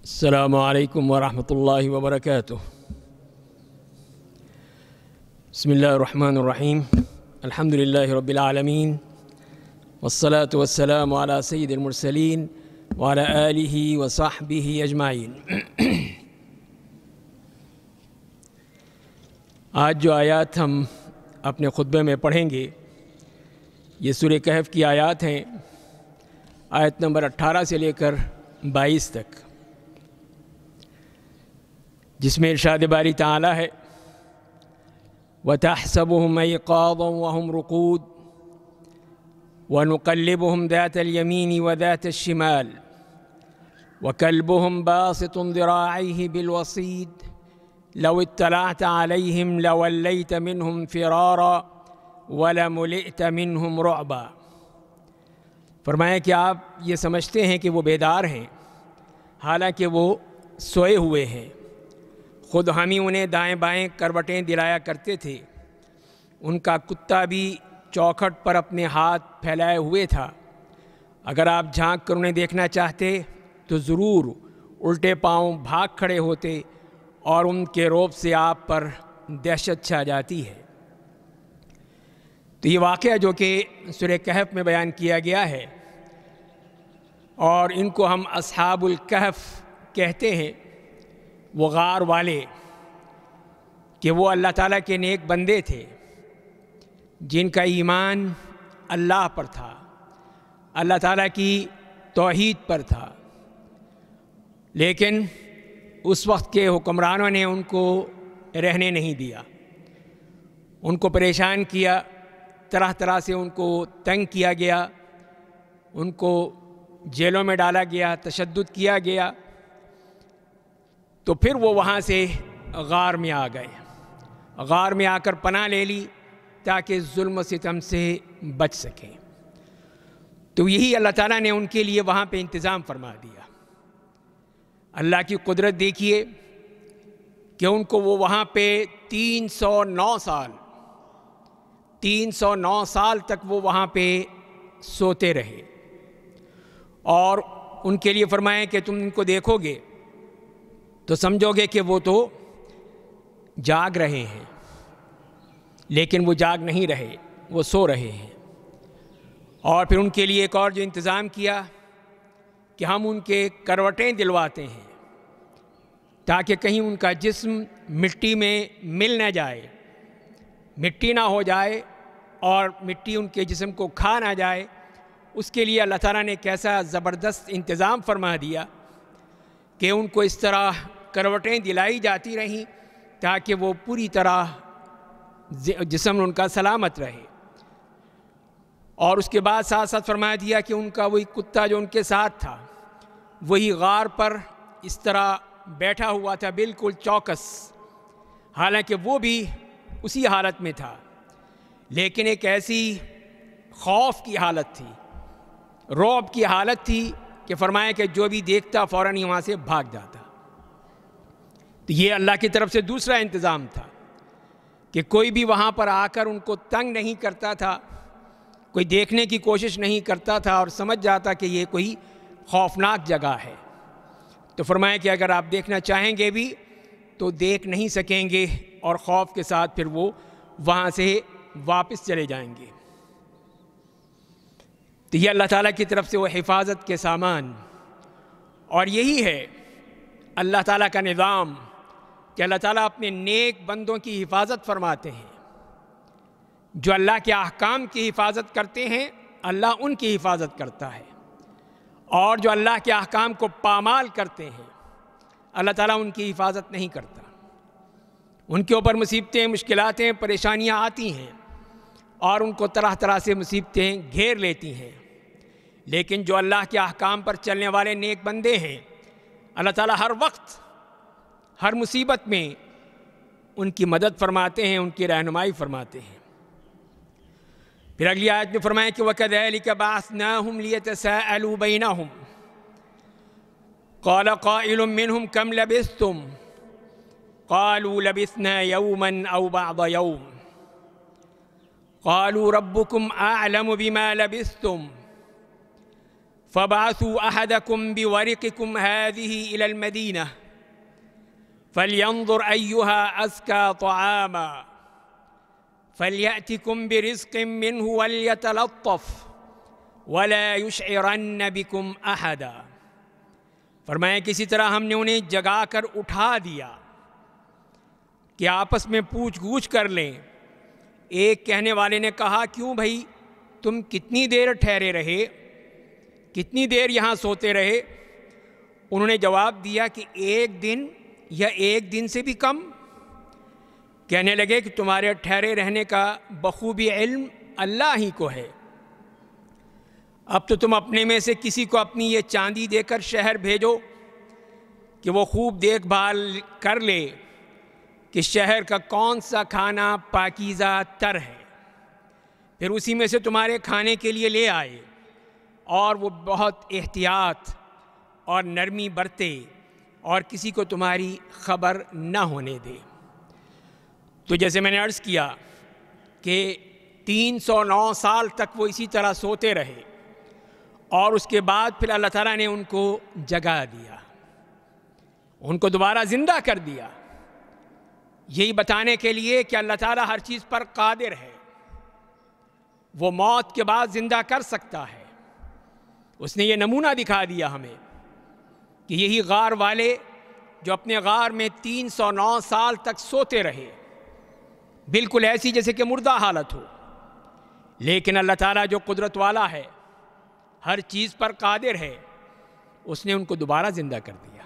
السلام علیکم ورحمۃ اللہ وبرکاتہ۔ بسم اللہ الرحمن الرحیم، الحمد للہ رب العالمین، والصلاة والسلام علی سید المرسلین وعلی آلہ وصحبہ اجمعین۔ آج جو آیات ہم اپنے خطبے میں پڑھیں گے یہ سورہ کہف کی آیات ہیں، آیت نمبر 18 سے لے کر 22 تک، جس میں ارشاد باری تعالی ہے وَتَحْسَبُهُمْ أَيْقَاظًا وَهُمْ رُقُودٌ وَنُقَلِّبُهُمْ ذَاتَ الْيَمِينِ وَذَاتَ الشِّمَالِ وَكَلْبُهُمْ بَاسِطٌ ذِرَاعَيْهِ بِالْوَصِيدِ لَوِ اطَّلَعْتَ عَلَيْهِمْ لَوَلَّيْتَ مِنْهُمْ فِرَارًا وَلَمُلِئْتَ مِنْهُمْ رُعْبًا۔ فرمایا کہ آپ یہ سمجھتے ہیں کہ وہ بیدار ہیں، حالانکہ وہ سوئے ہوئے ہیں۔ خود ہم ہی انہیں دائیں بائیں کروٹیں دلایا کرتے تھے، ان کا کتا بھی چوکھٹ پر اپنے ہاتھ پھیلائے ہوئے تھا۔ اگر آپ جھانک کر انہیں دیکھنا چاہتے تو ضرور الٹے پاؤں بھاگ کھڑے ہوتے اور ان کے رعب سے آپ پر دہشت چھا جاتی ہے۔ تو یہ واقعہ جو کہ سورہ کہف میں بیان کیا گیا ہے، اور ان کو ہم اصحاب الکہف کہتے ہیں، وہ غار والے، کہ وہ اللہ تعالیٰ کے نیک بندے تھے جن کا ایمان اللہ پر تھا، اللہ تعالیٰ کی توحید پر تھا، لیکن اس وقت کے حکمرانوں نے ان کو رہنے نہیں دیا، ان کو پریشان کیا، طرح طرح سے ان کو تنگ کیا گیا، ان کو جیلوں میں ڈالا گیا، تشدد کیا گیا۔ تو پھر وہ وہاں سے غار میں آ گئے، غار میں آ کر پناہ لے لی تاکہ ظلم و ستم سے بچ سکیں۔ تو یہی اللہ تعالیٰ نے ان کے لیے وہاں پہ انتظام فرما دیا۔ اللہ کی قدرت دیکھیے کہ ان کو وہ وہاں پہ 309 سال تک وہ وہاں پہ سوتے رہے، اور ان کے لیے فرمائے کہ تم ان کو دیکھو گے تو سمجھو گے کہ وہ تو جاگ رہے ہیں، لیکن وہ جاگ نہیں رہے، وہ سو رہے ہیں۔ اور پھر ان کے لیے ایک اور جو انتظام کیا کہ ہم ان کے کروٹیں دلواتے ہیں تاکہ کہیں ان کا جسم مٹی میں مل نہ جائے، مٹی نہ ہو جائے اور مٹی ان کے جسم کو کھا نہ جائے۔ اس کے لیے اللہ تعالیٰ نے ایک ایسا زبردست انتظام فرما دیا کہ ان کو اس طرح کروٹیں دلائی جاتی رہیں تاکہ وہ پوری طرح جسم ان کا سلامت رہے۔ اور اس کے بعد ساتھ ساتھ فرما دیا کہ ان کا وہی کتا جو ان کے ساتھ تھا، وہی غار پر اس طرح بیٹھا ہوا تھا، بالکل چوکس، حالانکہ وہ بھی اسی حالت میں تھا، لیکن ایک ایسی خوف کی حالت تھی، رعب کی حالت تھی کہ فرمایا کہ جو بھی دیکھتا فوراً ہی وہاں سے بھاگ جاتا۔ تو یہ اللہ کی طرف سے دوسرا انتظام تھا کہ کوئی بھی وہاں پر آ کر ان کو تنگ نہیں کرتا تھا، کوئی دیکھنے کی کوشش نہیں کرتا تھا اور سمجھ جاتا کہ یہ کوئی خوفناک جگہ ہے۔ تو فرمایا کہ اگر آپ دیکھنا چاہیں گے بھی تو دیکھ نہیں سکیں گے، اور خوف کے ساتھ پھر وہ وہاں سے واپس چلے جائیں گے۔ تو یہ اللہ تعالیٰ کی طرف سے وہ حفاظت کے سامان، اور یہی ہے اللہ تعالیٰ کا نظام کہ اللہ تعالیٰ اپنے نیک بندوں کی حفاظت فرماتے ہیں۔ جو اللہ کے احکام کی حفاظت کرتے ہیں، اللہ ان کی حفاظت کرتا ہے، اور جو اللہ کے احکام کو پامال کرتے ہیں، اللہ تعالیٰ ان کی حفاظت نہیں کرتا۔ ان کے اوپر مصیبتیں، مشکلاتیں، پریشانیاں آتی ہیں اور ان کو طرح طرح سے مصیبتیں گھیر لیتی ہیں، لیکن جو اللہ کے احکام پر چلنے والے نیک بندے ہیں، اللہ تعالیٰ ہر وقت، ہر مصیبت میں ان کی مدد فرماتے ہیں، ان کی رہنمائی فرماتے ہیں۔ پھر اگلی آیت میں فرمائیں کہ وَكَذَلِكَ بَعَثْنَاهُمْ لِيَتَسَاءَلُوا بَيْنَهُمْ قَالَ قَائِلٌ مِّنْهُمْ كَمْ لَبِثْتُمْ قَالُوا لَبِثْنَا يَوْمًا أَوْ بَعْضَ يَوْمٍ قَالُوا رَبُّكُمْ أَعْلَمُ بِمَا لَبِثْتُمْ فبعثوا أحدكم بورقكم هذه إلى المدينة فلينظر أيها أزكى طعاما فليأتكم برزق منه وليتلطف ولا يشعرن بكم أحدا۔ فرمایا کسی طرح ہم نے انہیں جگا کر اٹھا دیا کہ آپس میں پوچھ گچھ کر لیں۔ ایک کہنے والے نے کہا کیوں بھائی تم کتنی دیر ٹھہرے رہے، کتنی دیر یہاں سوتے رہے؟ انہوں نے جواب دیا کہ 1 دن یا 1 دن سے بھی کم۔ کہنے لگے کہ تمہارے ٹھہرے رہنے کا بخوبی علم اللہ ہی کو ہے، اب تو تم اپنے میں سے کسی کو اپنی یہ چاندی دے کر شہر بھیجو کہ وہ خوب دیکھ بھال کر لے کہ شہر کا کون سا کھانا پاکیزہ تر ہے، پھر اسی میں سے تمہارے کھانے کے لیے لے آئے، اور وہ بہت احتیاط اور نرمی برتے اور کسی کو تمہاری خبر نہ ہونے دے۔ تو جیسے میں نے عرض کیا کہ 309 سال تک وہ اسی طرح سوتے رہے، اور اس کے بعد پھر اللہ تعالیٰ نے ان کو جگا دیا، ان کو دوبارہ زندہ کر دیا، یہی بتانے کے لیے کہ اللہ تعالیٰ ہر چیز پر قادر ہے، وہ موت کے بعد زندہ کر سکتا ہے۔ اس نے یہ نمونہ دکھا دیا ہمیں کہ یہی غار والے جو اپنے غار میں 309 سال تک سوتے رہے، بالکل ایسی جیسے کہ مردہ حالت ہو، لیکن اللہ تعالیٰ جو قدرت والا ہے، ہر چیز پر قادر ہے، اس نے ان کو دوبارہ زندہ کر دیا،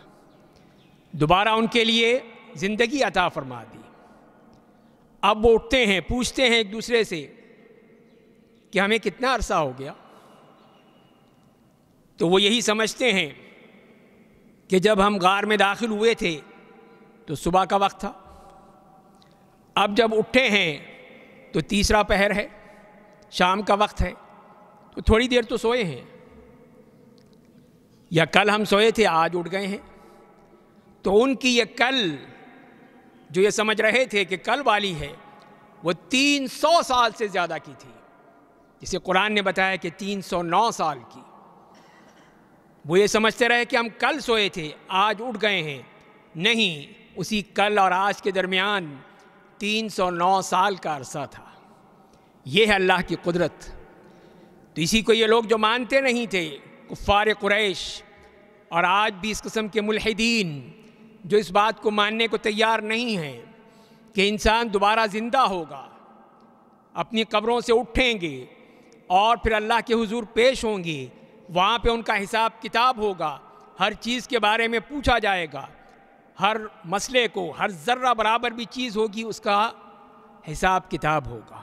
دوبارہ ان کے لیے زندگی عطا فرما دی۔ اب وہ اٹھتے ہیں، پوچھتے ہیں ایک دوسرے سے کہ ہمیں کتنا عرصہ ہو گیا، تو وہ یہی سمجھتے ہیں کہ جب ہم غار میں داخل ہوئے تھے تو صبح کا وقت تھا، اب جب اٹھے ہیں تو تیسرا پہر ہے، شام کا وقت ہے، تو تھوڑی دیر تو سوئے ہیں، یا کل ہم سوئے تھے آج اٹھ گئے ہیں۔ تو ان کی یہ کل جو یہ سمجھ رہے تھے کہ کل والی ہے، وہ 300 سال سے زیادہ کی تھی، جسے قرآن نے بتایا کہ 309 سال کی۔ وہ یہ سمجھتے رہے کہ ہم کل سوئے تھے آج اٹھ گئے ہیں، نہیں، اسی کل اور آج کے درمیان 309 سال کا عرصہ تھا۔ یہ ہے اللہ کی قدرت۔ تو اسی کو یہ لوگ جو مانتے نہیں تھے، کفار قریش، اور آج بھی اس قسم کے ملحدین جو اس بات کو ماننے کو تیار نہیں ہیں کہ انسان دوبارہ زندہ ہوگا، اپنی قبروں سے اٹھیں گے اور پھر اللہ کے حضور پیش ہوں گے، وہاں پہ ان کا حساب کتاب ہوگا، ہر چیز کے بارے میں پوچھا جائے گا، ہر مسئلے کو، ہر ذرہ برابر بھی چیز ہوگی اس کا حساب کتاب ہوگا۔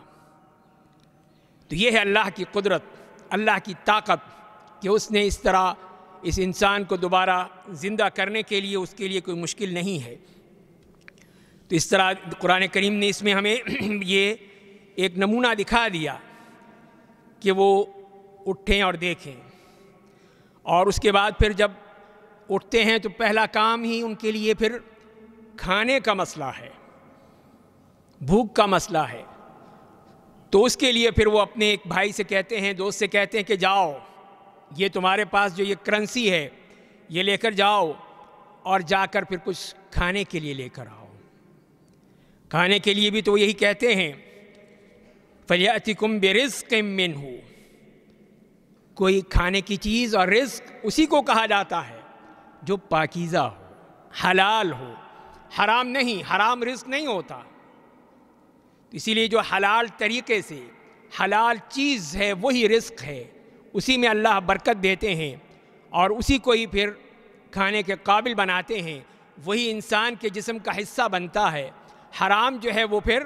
تو یہ ہے اللہ کی قدرت، اللہ کی طاقت کہ اس نے اس طرح اس انسان کو دوبارہ زندہ کرنے کے لیے اس کے لیے کوئی مشکل نہیں ہے۔ تو اس طرح قرآن کریم نے اس میں ہمیں یہ ایک نمونہ دکھا دیا کہ وہ اٹھیں اور دیکھیں، اور اس کے بعد پھر جب اٹھتے ہیں تو پہلا کام ہی ان کے لیے پھر کھانے کا مسئلہ ہے، بھوک کا مسئلہ ہے۔ تو اس کے لیے پھر وہ اپنے ایک بھائی سے کہتے ہیں، دوست سے کہتے ہیں کہ جاؤ، یہ تمہارے پاس جو یہ کرنسی ہے یہ لے کر جاؤ، اور جا کر پھر کچھ کھانے کے لیے لے کر آؤ۔ کھانے کے لیے بھی تو یہی کہتے ہیں فَلْيَأْتِكُمْ بِرِزْقٍ مِّنْهُ، کوئی کھانے کی چیز، اور رزق اسی کو کہا جاتا ہے جو پاکیزہ ہو، حلال ہو، حرام نہیں، حرام رزق نہیں ہوتا۔ اسی لیے جو حلال طریقے سے حلال چیز ہے وہی رزق ہے، اسی میں اللہ برکت دیتے ہیں اور اسی کو ہی پھر کھانے کے قابل بناتے ہیں، وہی انسان کے جسم کا حصہ بنتا ہے۔ حرام جو ہے وہ پھر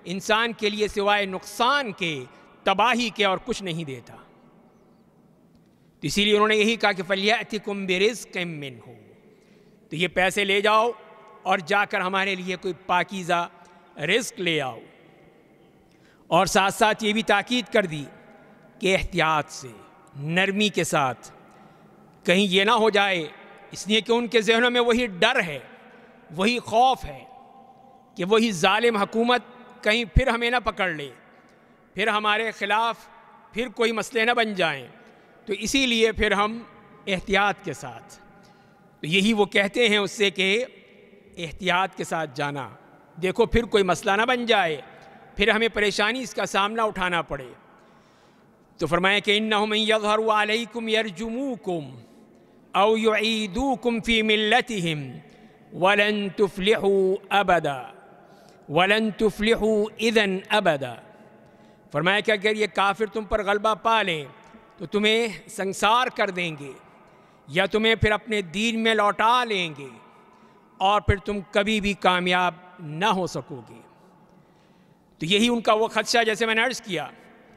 انسان کے لیے سوائے نقصان کے، تباہی کے اور کچھ نہیں دیتا۔ تو اسی لیے انہوں نے یہی کہا کہ فَلْيَأْتِكُمْ بِرِزْقٍ مِّنْهُ، تو یہ پیسے لے جاؤ اور جا کر ہمارے لیے کوئی پاکیزہ رزق لے آؤ۔ اور ساتھ ساتھ یہ بھی تاکید کر دی کہ احتیاط سے، نرمی کے ساتھ، کہیں یہ نہ ہو جائے، اس لیے کہ ان کے ذہنوں میں وہی ڈر ہے، وہی خوف ہے کہ وہی ظالم حکومت کہیں پھر ہمیں نہ پکڑ لے، پھر ہمارے خلاف پھر کوئی مسئلے نہ بن جائیں، تو اسی لیے پھر ہم احتیاط کے ساتھ، تو یہی وہ کہتے ہیں اس سے کہ احتیاط کے ساتھ جانا، دیکھو پھر کوئی مسئلہ نہ بن جائے، پھر ہمیں پریشانی اس کا سامنا اٹھانا پڑے۔ تو فرمایا کہ انہم ان یظہروا علیکم یرجموکم او یعیدوکم فی ملتہم ولن تفلحوا ابدا ولن تفلحوا اذن ابدا۔ فرمایا کہ اگر یہ کافر تم پر غلبہ پا لیں تو تمہیں سنسار کر دیں گے یا تمہیں پھر اپنے دین میں لوٹا لیں گے اور پھر تم کبھی بھی کامیاب نہ ہو سکو گے۔ تو یہی ان کا وہ خدشہ، جیسے میں نے عرض کیا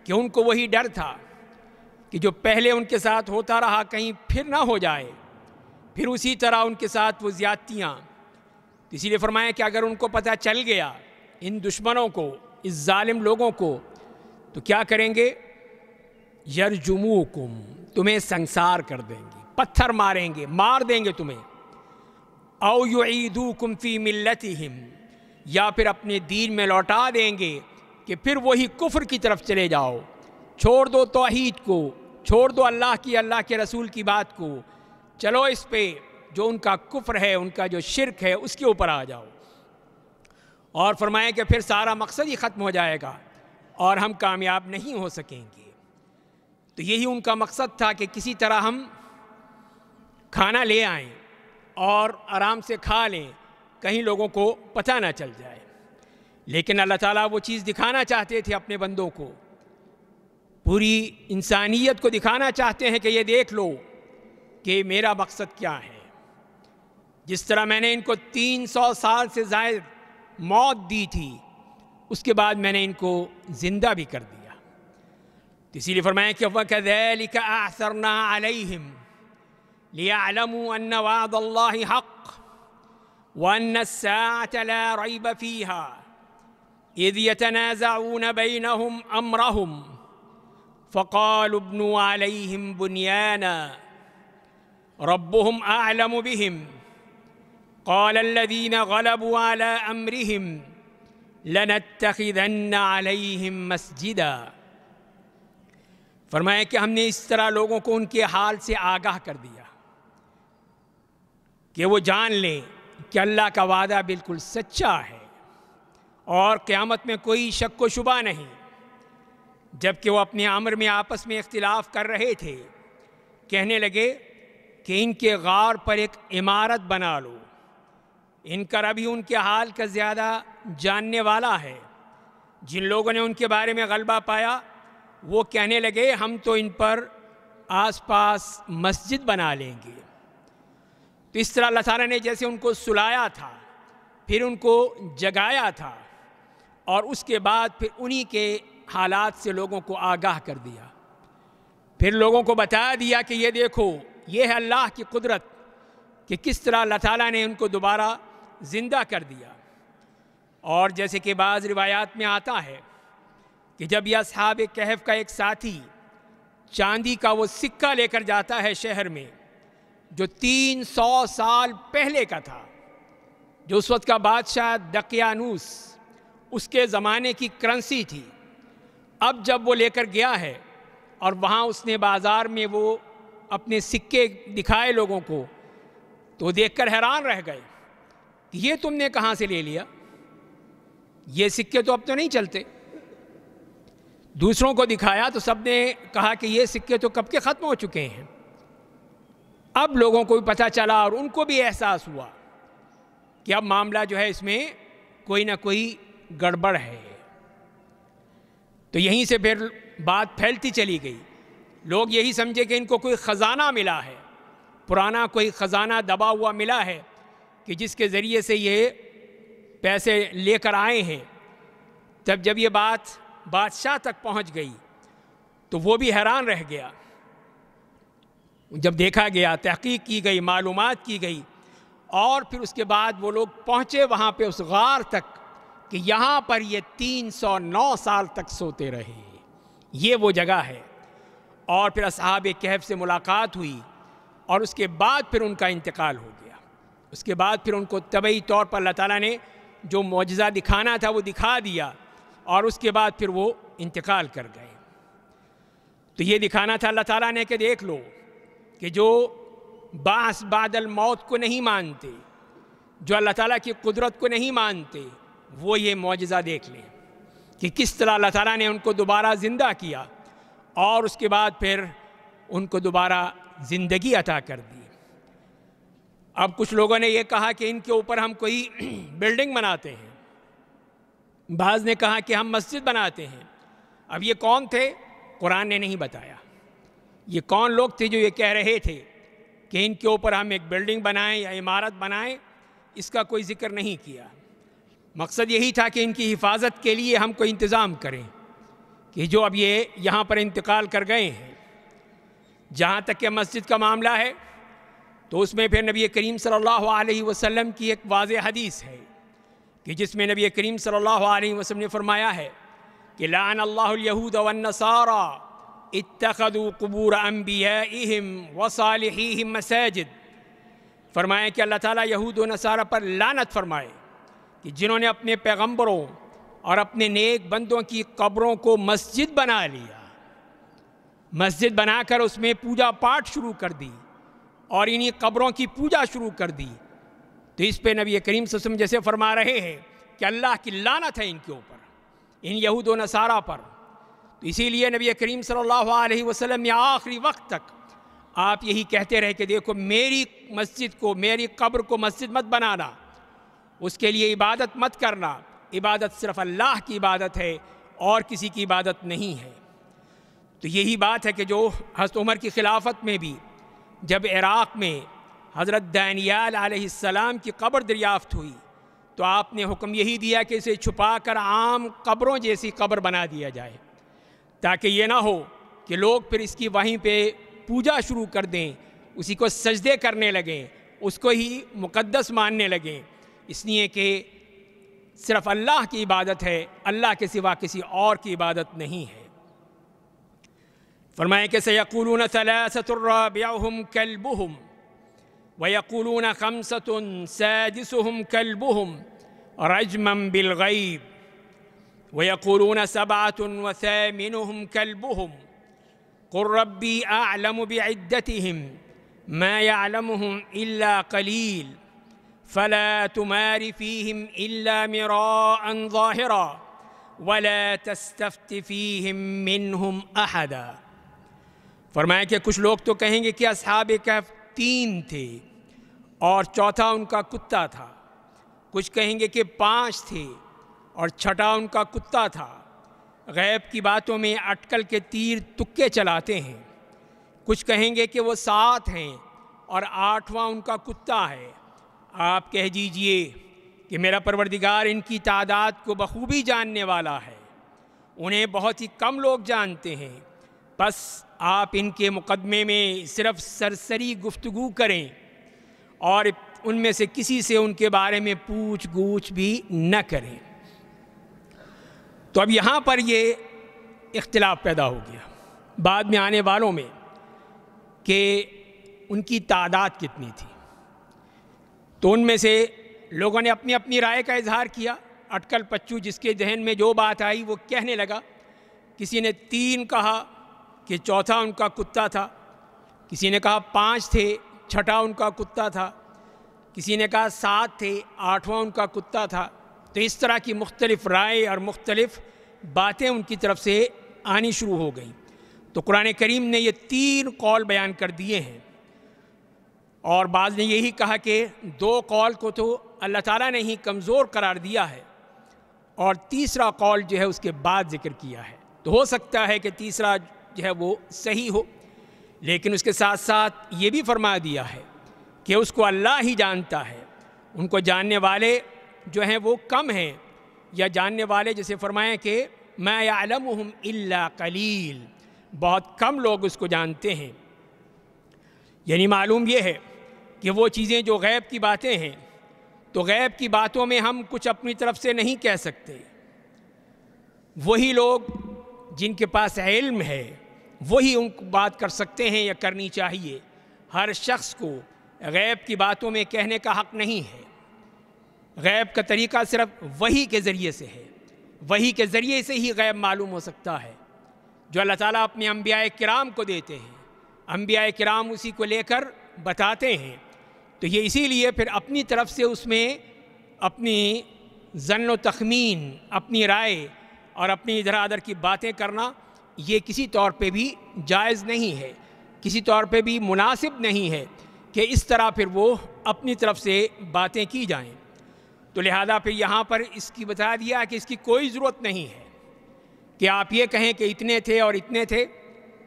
کہ ان کو وہی ڈر تھا کہ جو پہلے ان کے ساتھ ہوتا رہا کہیں پھر نہ ہو جائے، پھر اسی طرح ان کے ساتھ وہ زیادتیاں۔ تو اسی لیے فرمایا کہ اگر ان کو پتہ چل گیا، ان دشمنوں کو، اس ظالم لوگوں کو، تو کیا کریں گے؟ یرجموکم، تمہیں سنسار کر دیں گے، پتھر ماریں گے، مار دیں گے تمہیں۔ او یعیدوکم فی ملتہم، یا پھر اپنے دین میں لوٹا دیں گے کہ پھر وہی کفر کی طرف چلے جاؤ، چھوڑ دو توحید کو، چھوڑ دو اللہ کے رسول کی بات کو، چلو اس پہ جو ان کا کفر ہے، ان کا جو شرک ہے، اس کے اوپر آ جاؤ۔ اور فرمایا کہ پھر سارا مقصد ہی ختم ہو جائے گا اور ہم کامیاب نہیں ہو سکیں گے۔ تو یہی ان کا مقصد تھا کہ کسی طرح ہم کھانا لے آئیں اور آرام سے کھا لیں، کہیں لوگوں کو پتہ نہ چل جائے۔ لیکن اللہ تعالیٰ وہ چیز دکھانا چاہتے تھے اپنے بندوں کو، پوری انسانیت کو دکھانا چاہتے ہیں کہ یہ دیکھ لو کہ میرا مقصد کیا ہے۔ جس طرح میں نے ان کو 300 سال سے زائد موت دی تھی، اس کے بعد میں نے ان کو زندہ بھی کر دیا۔ اسی لیے فرمایا کہ وَكَذَلِكَ أَعْثَرْنَا عَلَيْهِمْ لِيَعْلَمُوا أَنَّ وَعْدَ اللَّهِ حَقٌّ وَأَنَّ السَّاعَةَ لَا رَيْبَ فِيهَا إِذْ يَتَنَازَعُونَ بَيْنَهُمْ أَمْرَهُمْ فَقَالُوا ابْنُوا عَلَيْهِمْ بُنْيَانًا رَبُّهُمْ أَعْلَمُ بِهِمْ قَالَ الَّذِينَ غَلَبُوا عَلَىٰ أَمْرِهِمْ لَنَتَّخِذَنَّ عَلَيْهِمْ مَسْجِدًا۔ فرمایا کہ ہم نے اس طرح لوگوں کو ان کے حال سے آگاہ کر دیا کہ وہ جان لیں کہ اللہ کا وعدہ بالکل سچا ہے اور قیامت میں کوئی شک و شبہ نہیں۔ جبکہ وہ اپنے امر میں آپس میں اختلاف کر رہے تھے، کہنے لگے کہ ان کے غار پر ایک عمارت بنا لو، ان کا رب ہی ان کے حال کا زیادہ جاننے والا ہے۔ جن لوگوں نے ان کے بارے میں غلبہ پایا وہ کہنے لگے ہم تو ان پر آس پاس مسجد بنا لیں گے۔ تو اس طرح اللہ تعالیٰ نے جیسے ان کو سلایا تھا، پھر ان کو جگایا تھا، اور اس کے بعد پھر انہی کے حالات سے لوگوں کو آگاہ کر دیا، پھر لوگوں کو بتا دیا کہ یہ دیکھو یہ ہے اللہ کی قدرت کہ کس طرح اللہ تعالیٰ نے ان کو دوبارہ زندہ کر دیا۔ اور جیسے کہ بعض روایات میں آتا ہے کہ جب یہ اصحاب کہف کا ایک ساتھی چاندی کا وہ سکہ لے کر جاتا ہے شہر میں، جو 300 سال پہلے کا تھا، جو اس وقت کا بادشاہ دقیانوس اس کے زمانے کی کرنسی تھی، اب جب وہ لے کر گیا ہے اور وہاں اس نے بازار میں وہ اپنے سکے دکھائے لوگوں کو، تو دیکھ کر حیران رہ گئے کہ یہ تم نے کہاں سے لے لیا، یہ سکے تو اب تو نہیں چلتے۔ دوسروں کو دکھایا تو سب نے کہا کہ یہ سکے تو کب کے ختم ہو چکے ہیں۔ اب لوگوں کو بھی پتہ چلا اور ان کو بھی احساس ہوا کہ اب معاملہ جو ہے اس میں کوئی نہ کوئی گڑبڑ ہے۔ تو یہیں سے پھر بات پھیلتی چلی گئی، لوگ یہی سمجھے کہ ان کو کوئی خزانہ ملا ہے، پرانا کوئی خزانہ دبا ہوا ملا ہے کہ جس کے ذریعے سے یہ پیسے لے کر آئے ہیں۔ جب یہ بات بادشاہ تک پہنچ گئی تو وہ بھی حیران رہ گیا۔ جب دیکھا گیا، تحقیق کی گئی، معلومات کی گئی، اور پھر اس کے بعد وہ لوگ پہنچے وہاں پہ اس غار تک کہ یہاں پر یہ 309 سال تک سوتے رہے، یہ وہ جگہ ہے۔ اور پھر اصحاب کہف سے ملاقات ہوئی اور اس کے بعد پھر ان کا انتقال ہو گیا۔ اس کے بعد پھر ان کو طبعی طور پر اللہ تعالیٰ نے جو معجزہ دکھانا تھا وہ دکھا دیا، اور اس کے بعد پھر وہ انتقال کر گئے۔ تو یہ دکھانا تھا اللہ تعالیٰ نے کہ دیکھ لو کہ جو بعث بعد الموت کو نہیں مانتے، جو اللہ تعالیٰ کی قدرت کو نہیں مانتے، وہ یہ معجزہ دیکھ لیں کہ کس طرح اللہ تعالیٰ نے ان کو دوبارہ زندہ کیا اور اس کے بعد پھر ان کو دوبارہ زندگی عطا کر دی۔ اب کچھ لوگوں نے یہ کہا کہ ان کے اوپر ہم کوئی بلڈنگ بناتے ہیں، بعض نے کہا کہ ہم مسجد بناتے ہیں۔ اب یہ کون تھے؟ قرآن نے نہیں بتایا۔ یہ کون لوگ تھے جو یہ کہہ رہے تھے کہ ان کے اوپر ہم ایک بلڈنگ بنائیں یا عمارت بنائیں؟ اس کا کوئی ذکر نہیں کیا۔ مقصد یہی تھا کہ ان کی حفاظت کے لیے ہم کوئی انتظام کریں کہ جو اب یہ یہاں پر انتقال کر گئے ہیں۔ جہاں تک کہ مسجد کا معاملہ ہے تو اس میں پھر نبی کریم صلی اللہ علیہ وسلم کی ایک واضح حدیث ہے کہ جس میں نبی کریم صلی اللہ علیہ وسلم نے فرمایا ہے کہ لعن اللہ الیہود والنصارى اتخذوا قبور انبیائہم وصالحیہم مساجد۔ فرمایا کہ اللہ تعالیٰ یہود و نصارہ پر لعنت فرمائے کہ جنہوں نے اپنے پیغمبروں اور اپنے نیک بندوں کی قبروں کو مسجد بنا لیا، مسجد بنا کر اس میں پوجا پاٹ شروع کر دی اور انہی قبروں کی پوجا شروع کر دی۔ تو اس پہ نبی کریم صلی اللہ علیہ وسلم جیسے فرما رہے ہیں کہ اللہ کی لعنت ہے ان کے اوپر، ان یہود و نصارہ پر۔ تو اسی لیے نبی کریم صلی اللہ علیہ وسلم نے آخری وقت تک آپ یہی کہتے رہے کہ دیکھو میری مسجد کو، میری قبر کو مسجد مت بنانا، اس کے لیے عبادت مت کرنا، عبادت صرف اللہ کی عبادت ہے اور کسی کی عبادت نہیں ہے۔ تو یہی بات ہے کہ جو حضرت عمر کی خلافت میں بھی جب عراق میں حضرت دانیال علیہ السلام کی قبر دریافت ہوئی تو آپ نے حکم یہی دیا کہ اسے چھپا کر عام قبروں جیسی قبر بنا دیا جائے، تاکہ یہ نہ ہو کہ لوگ پھر اس کی وہیں پہ پوجا شروع کر دیں، اسی کو سجدے کرنے لگیں، اس کو ہی مقدس ماننے لگیں، اس لیے کہ صرف اللہ کی عبادت ہے، اللہ کے سوا کسی اور کی عبادت نہیں ہے۔ فرمائے کہ سیقولون ثلاثۃ رابعہم کلبہم ویقولون خمسۃ سادسہم کلبہم رجما بالغیب ویقولون سبعۃ وثامنہم کلبہم قل ربی اعلم بعدتہم ما یعلمہم الا قلیل فلا تمار فیہم الا مراء ظاہرا ولا تستفت فیہم منہم احدا۔ فرمایا کہ کچھ لوگ تو کہیں گے کہ اصحاب کہف 3 تھے اور چوتھا ان کا کتا تھا، کچھ کہیں گے کہ 5 تھے اور چھٹا ان کا کتا تھا۔ غیب کی باتوں میں اٹکل کے تیر تکے چلاتے ہیں۔ کچھ کہیں گے کہ وہ 7 ہیں اور 8واں ان کا کتا ہے۔ آپ کہہ دیجئے کہ میرا پروردگار ان کی تعداد کو بخوبی جاننے والا ہے، انہیں بہت ہی کم لوگ جانتے ہیں، بس آپ ان کے مقدمے میں صرف سرسری گفتگو کریں اور ان میں سے کسی سے ان کے بارے میں پوچھ گچھ بھی نہ کریں۔ تو اب یہاں پر یہ اختلاف پیدا ہو گیا بعد میں آنے والوں میں کہ ان کی تعداد کتنی تھی۔ تو ان میں سے لوگوں نے اپنی اپنی رائے کا اظہار کیا، اٹکل پچو جس کے ذہن میں جو بات آئی وہ کہنے لگا۔ کسی نے 3 کہا کہ چوتھا ان کا کتا تھا، کسی نے کہا 5 تھے، چھٹا ان کا کتا تھا، کسی نے کہا 7 تھے، 8واں ان کا کتا تھا۔ تو اس طرح کی مختلف رائے اور مختلف باتیں ان کی طرف سے آنی شروع ہو گئیں۔ تو قرآن کریم نے یہ 3 قول بیان کر دیے ہیں، اور بعض نے یہی کہا کہ 2 قول کو تو اللہ تعالیٰ نے ہی کمزور قرار دیا ہے اور تیسرا قول جو ہے اس کے بعد ذکر کیا ہے۔ تو ہو سکتا ہے کہ تیسرا جو ہے وہ صحیح ہو، لیکن اس کے ساتھ ساتھ یہ بھی فرما دیا ہے کہ اس کو اللہ ہی جانتا ہے، ان کو جاننے والے جو ہیں وہ کم ہیں، یا جاننے والے جیسے فرمائیں کہ ما یعلمہم الا قلیل، بہت کم لوگ اس کو جانتے ہیں۔ یعنی معلوم یہ ہے کہ وہ چیزیں جو غیب کی باتیں ہیں تو غیب کی باتوں میں ہم کچھ اپنی طرف سے نہیں کہہ سکتے، وہی لوگ جن کے پاس علم ہے وہی ان کو بات کر سکتے ہیں یا کرنی چاہیے۔ ہر شخص کو غیب کی باتوں میں کہنے کا حق نہیں ہے۔ غیب کا طریقہ صرف وحی کے ذریعے سے ہے، وحی کے ذریعے سے ہی غیب معلوم ہو سکتا ہے۔ جو اللہ تعالیٰ اپنے انبیاء کرام کو دیتے ہیں، انبیاء کرام اسی کو لے کر بتاتے ہیں، تو یہ اسی لیے پھر اپنی طرف سے اس میں اپنی ظن و تخمین، اپنی رائے اور اپنی ادھر ادھر کی باتیں کرنا یہ کسی طور پہ بھی جائز نہیں ہے، کسی طور پہ بھی مناسب نہیں ہے کہ اس طرح پھر وہ اپنی طرف سے باتیں کی جائیں۔ تو لہذا پھر یہاں پر اس کی بتا دیا کہ اس کی کوئی ضرورت نہیں ہے کہ آپ یہ کہیں کہ اتنے تھے اور اتنے تھے،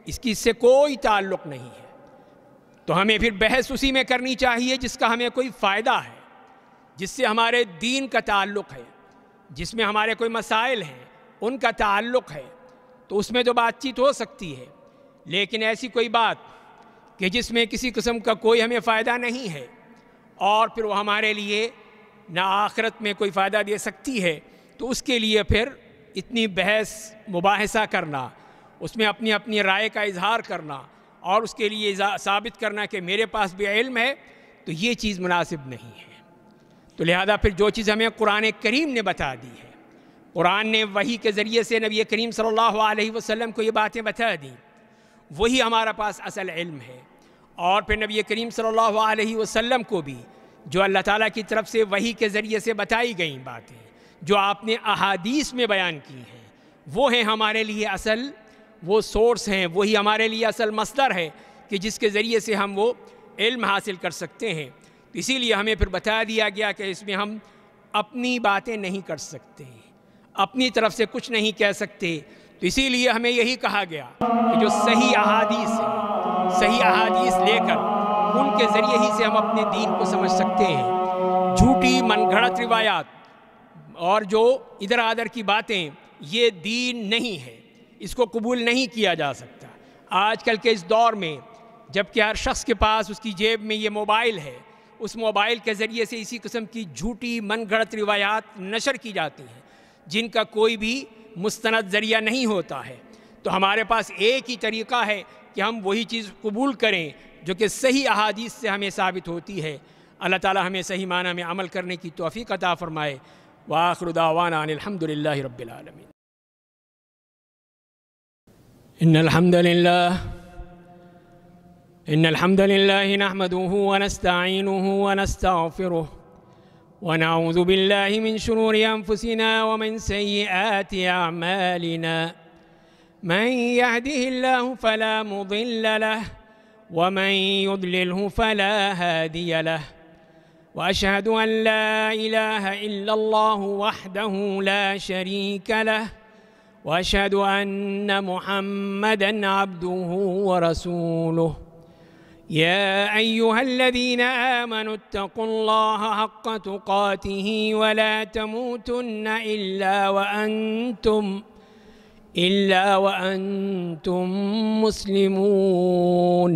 اس کی اس سے کوئی تعلق نہیں ہے۔ تو ہمیں پھر بحث اسی میں کرنی چاہیے جس کا ہمیں کوئی فائدہ ہے، جس سے ہمارے دین کا تعلق ہے، جس میں ہمارے کوئی مسائل ہیں ان کا تعلق ہے، تو اس میں تو بات چیت ہو سکتی ہے۔ لیکن ایسی کوئی بات کہ جس میں کسی قسم کا کوئی ہمیں فائدہ نہیں ہے اور پھر وہ ہمارے لیے نہ آخرت میں کوئی فائدہ دے سکتی ہے، تو اس کے لیے پھر اتنی بحث مباحثہ کرنا، اس میں اپنی اپنی رائے کا اظہار کرنا اور اس کے لیے ثابت کرنا کہ میرے پاس بھی علم ہے، تو یہ چیز مناسب نہیں ہے۔ تو لہذا پھر جو چیز ہمیں قرآن کریم نے بتا دی ہے، قرآن نے وحی کے ذریعے سے نبی کریم صلی اللہ علیہ وسلم کو یہ باتیں بتا دیں، وہی ہمارا پاس اصل علم ہے۔ اور پھر نبی کریم صلی اللہ علیہ وسلم کو بھی جو اللہ تعالیٰ کی طرف سے وحی کے ذریعے سے بتائی گئیں باتیں، جو آپ نے احادیث میں بیان کی ہیں، وہ ہیں ہمارے لیے اصل وہ سورس ہیں، وہی ہمارے لیے اصل مصدر ہے کہ جس کے ذریعے سے ہم وہ علم حاصل کر سکتے ہیں۔ اسی لیے ہمیں پھر بتا دیا گیا کہ اس میں ہم اپنی باتیں نہیں کر سکتے، اپنی طرف سے کچھ نہیں کہہ سکتے۔ تو اسی لیے ہمیں یہی کہا گیا کہ جو صحیح احادیث ہیں، صحیح احادیث لے کر ان کے ذریعے ہی سے ہم اپنے دین کو سمجھ سکتے ہیں۔ جھوٹی من گھڑت روایات اور جو ادھر ادھر کی باتیں یہ دین نہیں ہے، اس کو قبول نہیں کیا جا سکتا۔ آج کل کے اس دور میں جب کہ ہر شخص کے پاس اس کی جیب میں یہ موبائل ہے، اس موبائل کے ذریعے سے اسی قسم کی جھوٹی من گھڑت روایات نشر کی جاتی ہیں جن کا کوئی بھی مستند ذریعہ نہیں ہوتا ہے۔ تو ہمارے پاس ایک ہی طریقہ ہے کہ ہم وہی چیز قبول کریں جو کہ صحیح احادیث سے ہمیں ثابت ہوتی ہے۔ اللہ تعالی ہمیں صحیح معنی میں عمل کرنے کی توفیق عطا فرمائے۔ وآخر دعوانا ان الحمد للہ رب العالمین۔ ان الحمد لله نحمده ونستعينه ونستغفره ونعوذ بالله من شرور أنفسنا ومن سيئات أعمالنا، من يهده الله فلا مضل له ومن يضلله فلا هادي له، وأشهد أن لا إله إلا الله وحده لا شريك له، وأشهد أن محمدًا عبده ورسوله۔ يا أيها الذين آمنوا اتقوا الله حق تقاته ولا تموتن إلا وأنتم مسلمون۔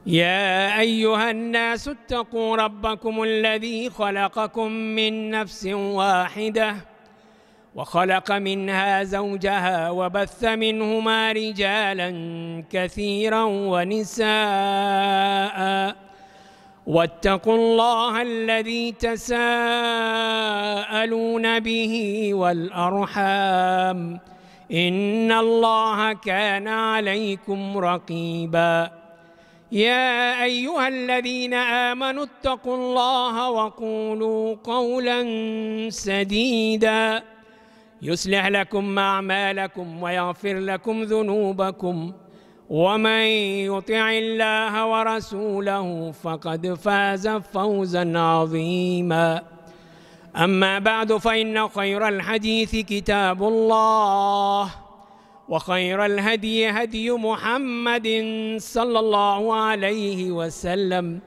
يا أيها الناس اتقوا ربكم الذي خلقكم من نفس واحدة وخلق منها زوجها وبث منهما رجالا كثيرا ونساء، واتقوا الله الذي تساءلون به والأرحام إن الله كان عليكم رقيبا۔ يا أيها الذين آمنوا اتقوا الله وقولوا قولا سديدا يصلح لكم أعمالكم ويغفر لكم ذنوبكم، ومن يطع الله ورسوله فقد فاز فوزا عظيما۔ أما بعد فإن خير الحديث كتاب الله، وخير الهدي هدي محمد صلى الله عليه وسلم،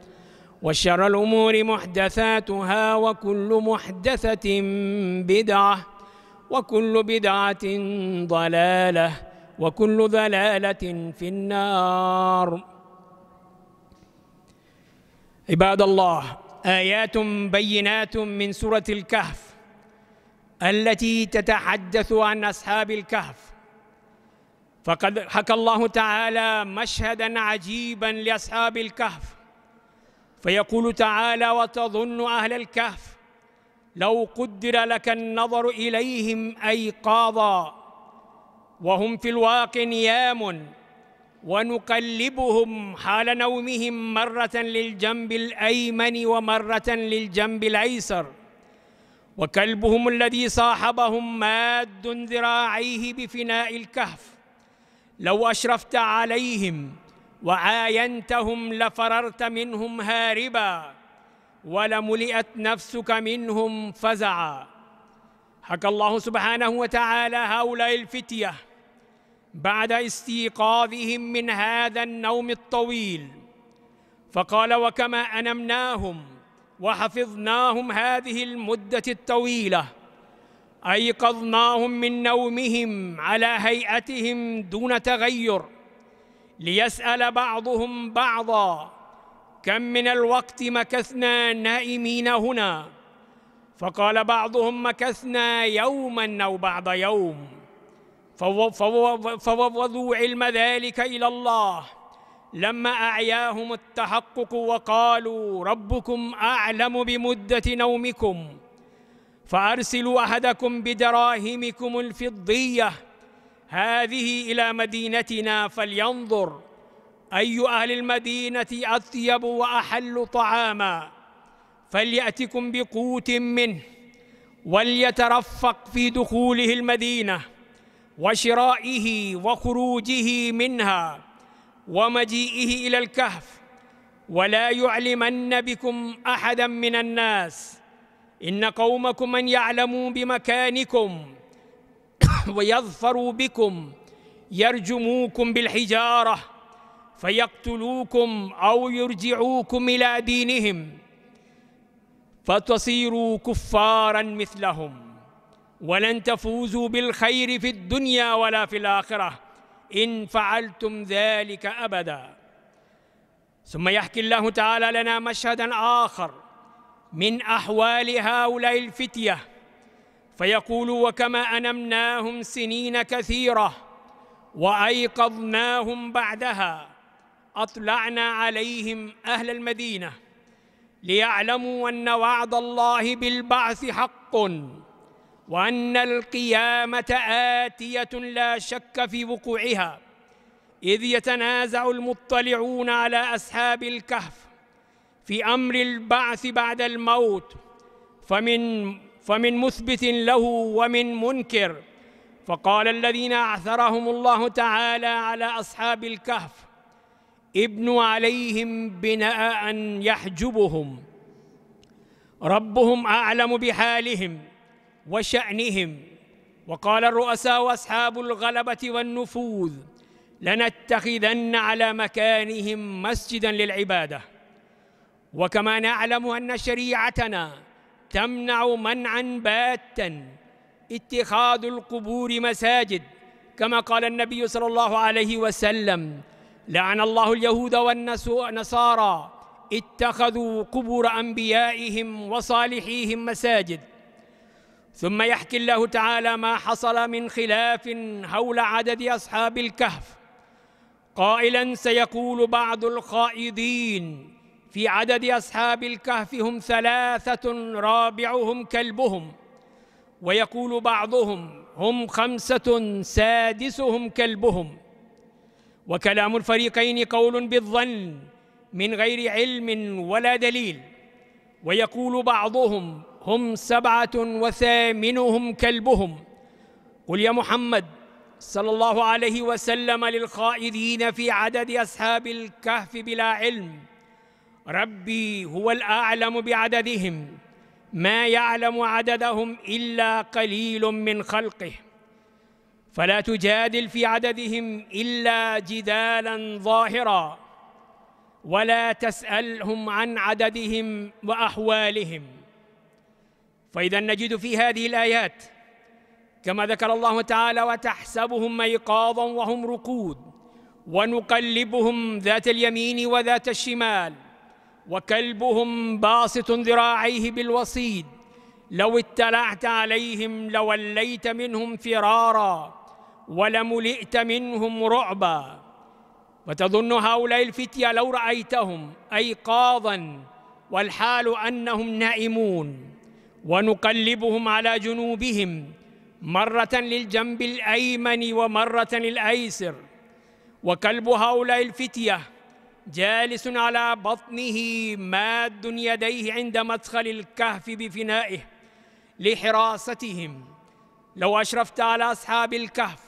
وشر الأمور محدثاتها وكل محدثة بدعة وكل بدعة ضلالة وكل ضلالة في النار۔ عباد الله، آيات بينات من سورة الكهف التي تتحدث عن أصحاب الكهف، فقد حكى الله تعالى مشهداً عجيباً لأصحاب الكهف، فيقول تعالى: وتظن أهل الكهف لو قدر لك النظر إليهم أيقاظا وهم في الواقع نيام، ونقلبهم حال نومهم مرة للجنب الأيمن ومرة للجنب الأيسر، وكلبهم الذي صاحبهم ماد ذراعيه بفناء الكهف، لو أشرفت عليهم وعاينتهم لفررت منهم هاربا، ولملئت نفسك منهم فزعا. حكى الله سبحانه وتعالى هؤلاء الفتية بعد استيقاظهم من هذا النوم الطويل، فقال: وكما أنمناهم وحفظناهم هذه المدة الطويلة، أيقظناهم من نومهم على هيئتهم دون تغير، ليسأل بعضهم بعضا: كم من الوقت مكثنا نائمين هنا؟ فقال بعضهم: مكثنا يوما أو بعض يوم، فوضوا علم ذلك إلى الله لما أعياهم التحقق، وقالوا: ربكم أعلم بمدة نومكم، فأرسلوا أحدكم بدراهمكم الفضية هذه إلى مدينتنا فلينظر أي أهل المدينة أطيب وأحل طعاما، فليأتكم بقوت منه، وليترفق في دخوله المدينة وشرائه وخروجه منها ومجيئه إلى الكهف، ولا يعلمن بكم أحدا من الناس، إن قومكم من يعلموا بمكانكم ويظفروا بكم يرجموكم بالحجارة فيقتلوكم أو يرجعوكم إلى دينهم فتصيروا كفاراً مثلهم، ولن تفوزوا بالخير في الدنيا ولا في الآخرة إن فعلتم ذلك أبداً. ثم يحكي الله تعالى لنا مشهداً آخر من أحوال هؤلاء الفتية، فيقول: وكما أنمناهم سنين كثيرة وأيقظناهم بعدها، أطلعنا عليهم أهل المدينة ليعلموا أن وعد الله بالبعث حق، وأن القيامة آتية لا شك في وقوعها، إذ يتنازع المطلعون على أصحاب الكهف في أمر البعث بعد الموت، فمن مثبت له ومن منكر. فقال الذين أعثرهم الله تعالى على أصحاب الكهف: ابنوا عليهم بناء يحجبهم، ربهم أعلم بحالهم وشأنهم. وقال الرؤساء وأصحاب الغلبة والنفوذ: لنتخذن على مكانهم مسجداً للعبادة. وكما نعلم أن شريعتنا تمنع منعاً باتا اتخاذ القبور مساجد، كما قال النبي صلى الله عليه وسلم: لعن الله اليهود والنصارى اتخذوا قبور أنبيائهم وصالحيهم مساجد. ثم يحكي الله تعالى ما حصل من خلاف حول عدد أصحاب الكهف، قائلاً: سيقول بعض الخائضين في عدد أصحاب الكهف هم 3 رابعهم كلبهم، ويقول بعضهم هم 5 سادسهم كلبهم. وكلام الفريقين قول بالظن من غير علم ولا دليل. ويقول بعضهم هم 7 وثامنهم كلبهم. قل يا محمد صلى الله عليه وسلم للخائضين في عدد أصحاب الكهف بلا علم: ربي هو الأعلم بعددهم، ما يعلم عددهم إلا قليل من خلقه، فلا تجادل في عددهم إلا جدالاً ظاهراً، ولا تسألهم عن عددهم وأحوالهم. فإذا نجد في هذه الآيات كما ذكر الله تعالى: وتحسبهم أيقاظاً وهم رقود، ونقلبهم ذات اليمين وذات الشمال، وكلبهم باسط ذراعيه بالوصيد، لو اطلعت عليهم لوليت منهم فرارا ولملئت منهم رعبا. وتظن هؤلاء الفتية لو رأيتهم أيقاظاً والحال أنهم نائمون، ونقلبهم على جنوبهم مرة للجنب الأيمن ومرة للأيسر. وكلب هؤلاء الفتية جالس على بطنه ماد يديه عند مدخل الكهف بفنائه لحراستهم. لو أشرفت على أصحاب الكهف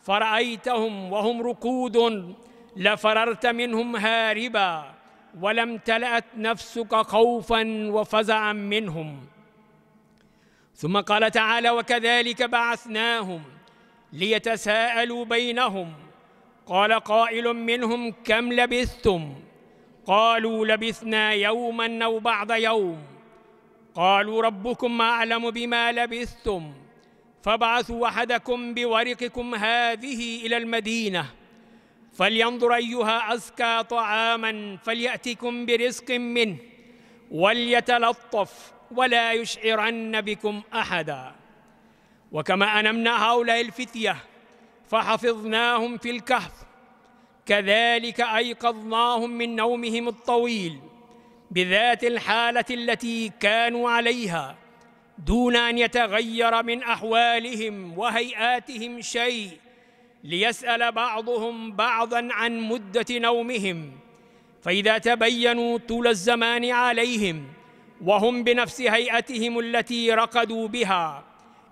فرأيتهم وهم ركود لفررت منهم هاربا، ولم تلأت نفسك خوفا وفزعا منهم. ثم قال تعالى: وكذلك بعثناهم ليتساءلوا بينهم قال قائل منهم كم لبثتم؟ قالوا لبثنا يوما أو بعض يوم. قالوا ربكم أعلم بما لبثتم فابعثوا أحدكم بورقكم هذه إلى المدينة فلينظر أيها أزكى طعاما فليأتكم برزق منه وليتلطف ولا يشعرن بكم أحدا. وكما أنمنا هؤلاء الفتية فحفظناهم في الكهف، كذلك أيقظناهم من نومهم الطويل بذات الحالة التي كانوا عليها دون أن يتغير من أحوالهم وهيئاتهم شيء، ليسأل بعضهم بعضا عن مدة نومهم. فإذا تبينوا طول الزمان عليهم وهم بنفس هيئتهم التي رقدوا بها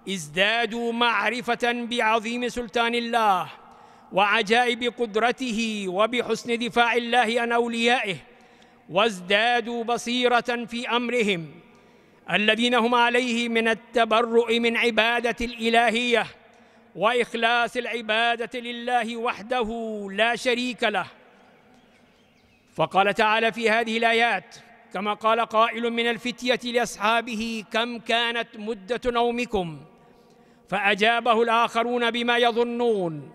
ازدادوا معرفة بعظيم سلطان الله وعجائب قدرته وبحسن دفاع الله عن أوليائه، وازدادوا بصيرة في أمرهم الذين هم عليه من التبرؤ من عبادة الإلهية وإخلاص العبادة لله وحده لا شريك له. فقال تعالى في هذه الآيات: كما قال قائل من الفتية لأصحابه كم كانت مدة نومكم؟ فأجابه الآخرون بما يظنون: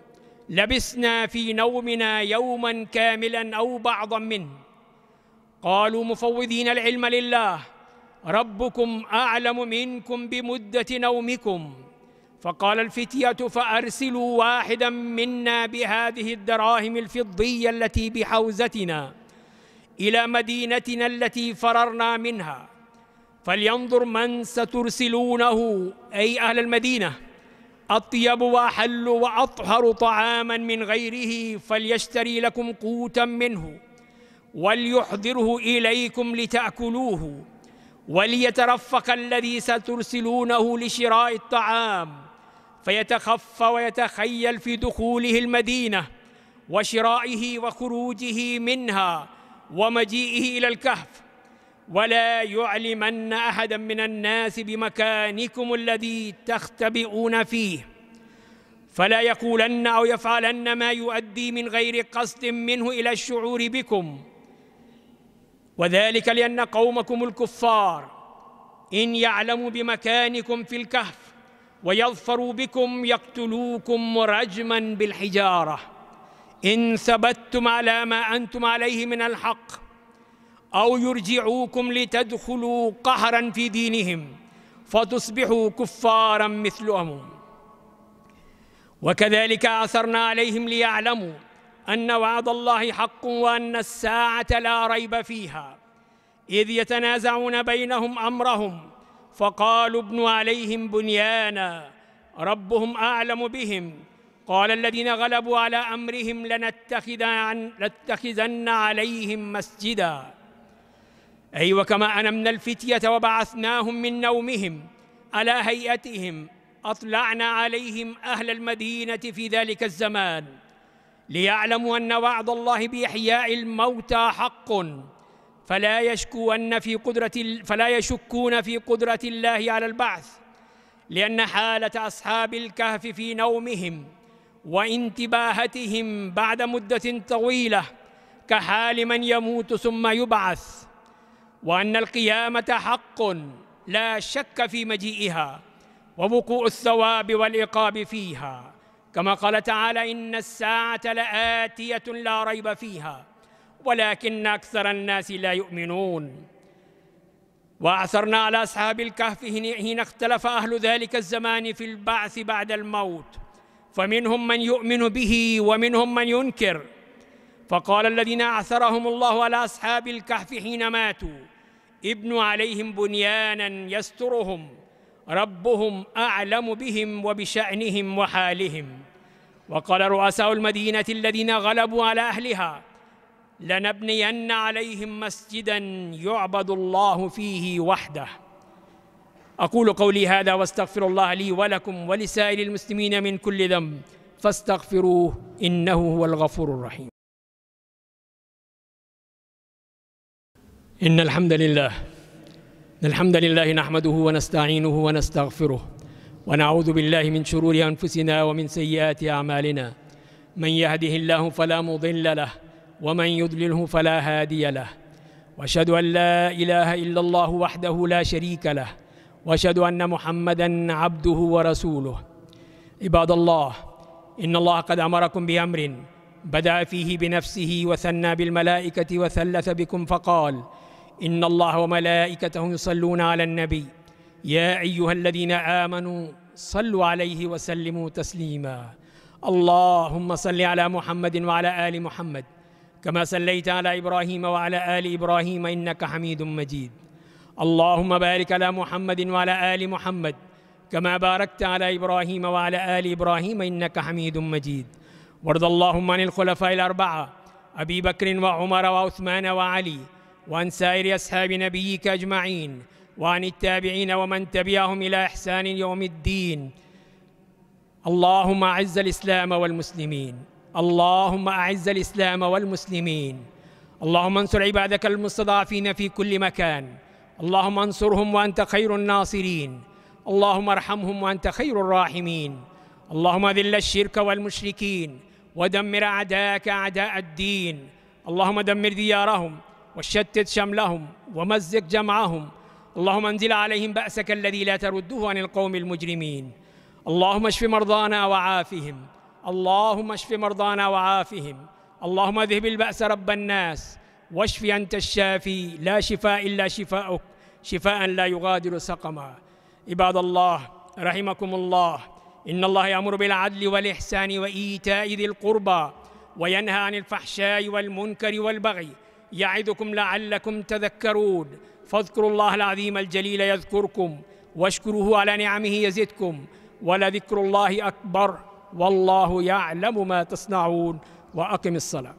لبثنا في نومنا يوما كاملا أو بعضا منه. قالوا مفوضين العلم لله: ربكم أعلم منكم بمدة نومكم. فقال الفتية: فأرسلوا واحدا منا بهذه الدراهم الفضية التي بحوزتنا إلى مدينتنا التي فررنا منها، فلينظر من سترسلونه أي أهل المدينة أطيب وأحل وأطهر طعاما من غيره، فليشتري لكم قوتا منه وليحضره إليكم لتأكلوه، وليترفق الذي سترسلونه لشراء الطعام فيتخفى ويتخيل في دخوله المدينة وشرائه وخروجه منها ومجيئه إلى الكهف، ولا يعلمن أحدا من الناس بمكانكم الذي تختبئون فيه، فلا يقولن أو يفعلن ما يؤدي من غير قصد منه إلى الشعور بكم، وذلك لأن قومكم الكفار إن يعلموا بمكانكم في الكهف ويظفروا بكم يقتلوكم رجما بالحجارة إن ثبتتم على ما أنتم عليه من الحق، أو يرجعوكم لتدخلوا قهرا في دينهم فتصبحوا كفارا مثلهم. وكذلك أثرنا عليهم ليعلموا أن وعد الله حق وأن الساعة لا ريب فيها، إذ يتنازعون بينهم أمرهم فقالوا ابنوا عليهم بنيانا ربهم أعلم بهم، قال الذين غلبوا على أمرهم لنتخذن عليهم مسجدا. أي وكما أنمنا الفتية وبعثناهم من نومهم على هيئتهم أطلعنا عليهم أهل المدينة في ذلك الزمان ليعلموا أن وعد الله بإحياء الموتى حق، فلا يشكون في قدرة الله على البعث، لأن حالة أصحاب الكهف في نومهم وانتباهتهم بعد مدة طويلة كحال من يموت ثم يبعث، وأن القيامة حق لا شك في مجيئها ووقوع الثواب والعقاب فيها، كما قال تعالى: إن الساعة لآتية لا ريب فيها ولكن أكثر الناس لا يؤمنون. وأعثرنا على أصحاب الكهف حين اختلف أهل ذلك الزمان في البعث بعد الموت، فمنهم من يؤمن به ومنهم من ينكر. فقال الذين أعثرهم الله على أصحاب الكهف حين ماتوا: ابنوا عليهم بنيانا يسترهم ربهم أعلم بهم وبشأنهم وحالهم. وقال رؤساء المدينة الذين غلبوا على أهلها لنبنين عليهم مسجدا يعبد الله فيه وحده. أقول قولي هذا واستغفر الله لي ولكم ولسائر المسلمين من كل ذنب فاستغفروه إنه هو الغفور الرحيم. إن الحمد لله نحمده ونستعينه ونستغفره ونعوذ بالله من شرور أنفسنا ومن سيئات أعمالنا. من يهده الله فلا مضل له ومن يضلله فلا هادي له. وأشهد أن لا إله إلا الله وحده لا شريك له وأشهد أن محمدًا عبده ورسوله. عباد الله، إن الله قد أمركم بأمر بدأ فيه بنفسه وثنى بالملائكة وثلث بكم فقال: إن الله وملائكته يصلون على النبي يا أيها الذين آمنوا صلوا عليه وسلموا تسليما. اللهم صل على محمد وعلى آل محمد كما صليت على إبراهيم وعلى آل إبراهيم إنك حميد مجيد. اللهم بارك على محمد وعلى آل محمد كما باركت على إبراهيم وعلى آل إبراهيم إنك حميد مجيد. وارض اللهم عن الخلفاء الأربعة أبي بكر وعمر وعثمان وعلي وعن سائر أصحاب نبيك أجمعين وعن التابعين ومن تبعهم إلى إحسان يوم الدين. اللهم أعز الإسلام والمسلمين. اللهم أعز الإسلام والمسلمين. اللهم انصر عبادك المستضعفين في كل مكان. اللهم انصرهم وأنت خير الناصرين. اللهم ارحمهم وأنت خير الراحمين. اللهم أذل الشرك والمشركين ودمر أعداءك أعداء الدين. اللهم دمر ديارهم وشتت شملهم ومزق جمعهم. اللهم انزل عليهم بأسك الذي لا ترده عن القوم المجرمين. اللهم اشف مرضانا وعافهم. اللهم اشف مرضانا وعافهم. اللهم اذهب البأس رب الناس واشف أنت الشافي لا شفاء إلا شفاءك شفاء لا يغادر سقما. عباد الله رحمكم الله، إن الله يأمر بالعدل والإحسان وإيتاء ذي القربى وينهى عن الفحشاء والمنكر والبغي يعظكم لعلكم تذكرون. فاذكروا الله العظيم الجليل يذكركم واشكروه على نعمه يزدكم ولذكر الله أكبر والله يعلم ما تصنعون. وأقم الصلاة.